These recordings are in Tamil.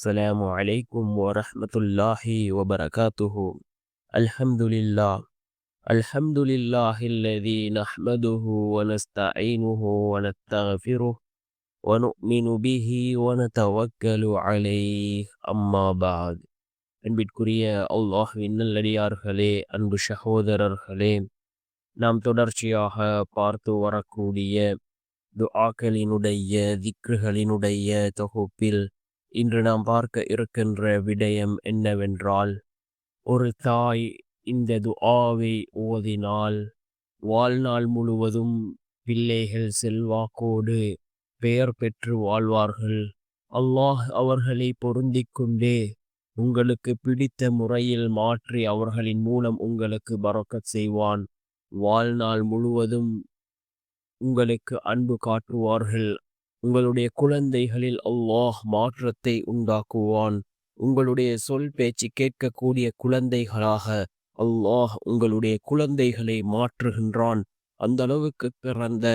السلام عليكم ورحمة الله وبركاته. الحمد لله. الحمد لله الذي نحمده ونستعينه ونستغفره ونؤمن به ونتوكل عليه أما بعد. அன்பிற்குரிய அல்லாஹ்வின் நல்லடியார்களே, அன்பு சகோதரர்களே, நாம் தொடர்ச்சியாக பார்த்து வரக்கூடிய துஆக்களினுடைய திக்ருகளினுடைய தொகுப்பில் இன்று நாம் பார்க்க இருக்கின்ற விடயம் என்னவென்றால், ஒரு தாய் இந்த துஆவை ஓதினால் வாழ்நாள் முழுவதும் பிள்ளைகள் செல்வாக்கோடு பெயர் பெற்று வாழ்வார்கள். அல்லாஹ் அவர்களை பொருந்திக் கொண்டே உங்களுக்கு பிடித்த முறையில் மாற்றி அவர்களின் மூலம் உங்களுக்கு பரக்கத் செய்வான். வாழ்நாள் முழுவதும் உங்களுக்கு அன்பு காட்டுவார்கள். உங்களுடைய குழந்தைகளில் அல்லாஹ் மாற்றத்தை உண்டாக்குவான். உங்களுடைய சொல் பேச்சு கேட்கக்கூடிய குழந்தைகளாக அல்லாஹ் உங்களுடைய குழந்தைகளை மாற்றுகின்றான். அந்த அளவுக்கு பிறந்த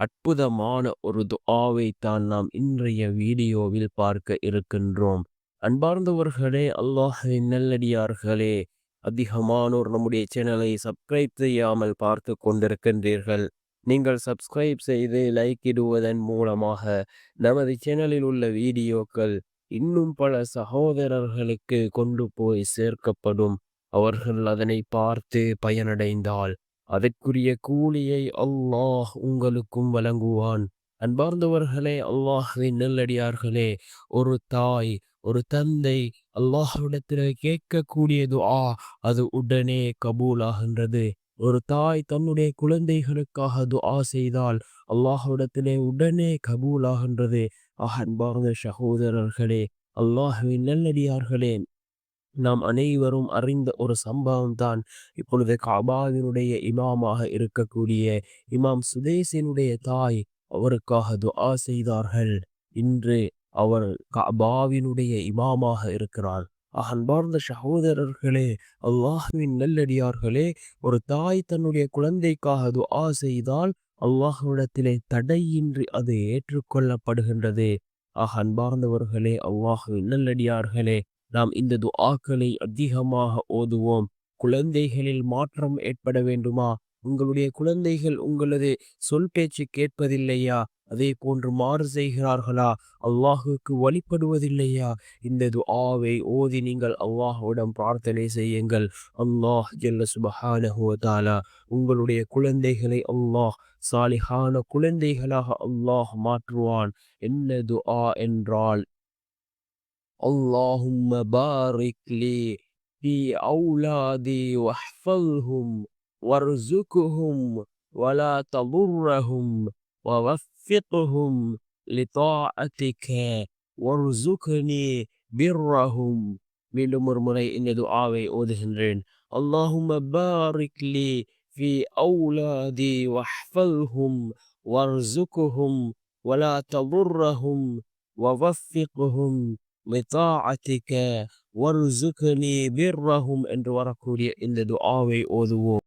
அற்புதமான ஒரு துஆவை தான் நாம் இன்றைய வீடியோவில் பார்க்க இருக்கின்றோம். அன்பார்ந்தவர்களே, அல்லாஹ்வின் நல்லடியார்களே, அதிகமானோர் நம்முடைய சேனலை சப்ஸ்கிரைப் செய்யாமல் பார்த்து கொண்டிருக்கின்றீர்கள். நீங்கள் சப்ஸ்கிரைப் செய்து லைக் இடுவதன் மூலமாக நமது சேனலில் உள்ள வீடியோக்கள் இன்னும் பல சகோதரர்களுக்கு கொண்டு போய் சேர்க்கப்படும். அவர்கள் அதனை பார்த்து பயனடைந்தால் அதற்குரிய கூலியை அல்லாஹ் உங்களுக்கும் வழங்குவான். அன்பார்ந்தவர்களே, அல்லாஹ்வின் நல்லடியார்களே, ஒரு தாய் ஒரு தந்தை அல்லாஹ்விடத்தில் கேட்கக்கூடிய துஆ அது உடனே கபூலாகின்றது. ஒரு தாய் தன்னுடைய குழந்தைகளுக்காக துஆ செய்தால் அல்லாஹ்விடத்திலே உடனே கபூலாகின்றது. அன்பார்ந்த சகோதரர்களே, அல்லாஹ்வின் நல்லடியார்களே, நாம் அனைவரும் அறிந்த ஒரு சம்பவம் தான் இப்பொழுது கஅபாவினுடைய இமாமாக இருக்கக்கூடிய இமாம் சுதேசினுடைய தாய் அவருக்காக துஆ செய்தார்கள். இன்று அவர் கஅபாவினுடைய இமாமாக இருக்கிறார். அன்பார்ந்த சகோதரர்களே, அல்லாஹ்வின் நல்லடியார்களே, ஒரு தாய் தன்னுடைய குழந்தைக்காக துஆ செய்தால் அல்லாஹ்விடத்திலே தடையின்றி அது ஏற்றுக்கொள்ளப்படுகின்றது. அன்பார்ந்தவர்களே, அல்லாஹ்வின் நல்லடியார்களே, நாம் இந்த துஆக்களை அதிகமாக ஓதுவோம். குழந்தைகளில் மாற்றம் ஏற்பட வேண்டுமா? உங்களுடைய குழந்தைகள் உங்களது சொல் பேச்சு கேட்பதில்லையா? அதே போன்று மாறு செய்கிறார்களா? அல்லாஹுக்கு வழிபடுவதில்லையா? இந்த துஆவை ஓதி நீங்கள் அல்லாஹ்விடம் பிரார்த்தனை செய்யுங்கள். அல்லாஹ் ஜல்ல சுப்ஹானஹு வ தஆலா உங்களுடைய குழந்தைகளை அல்லாஹ் சாலிஹான குழந்தைகளாக அல்லாஹ் மாற்றுவான். என்ன துஆ என்றால், اللهم بارك لي في أولادي واحفظهم وارزقهم ولا تضرهم ووفقهم لطاعتك وارزقني برهم. மீண்டும் ஒரு முறை இந்த துஆவை ஓதுகின்றேன். اللهم بارك لي في أولادي واحفظهم وارزقهم ولا تضرهم ووفقهم لطاعتك وارزقني برهم என்று வரக்கூடிய இந்த துஆவை ஓதுவோம்.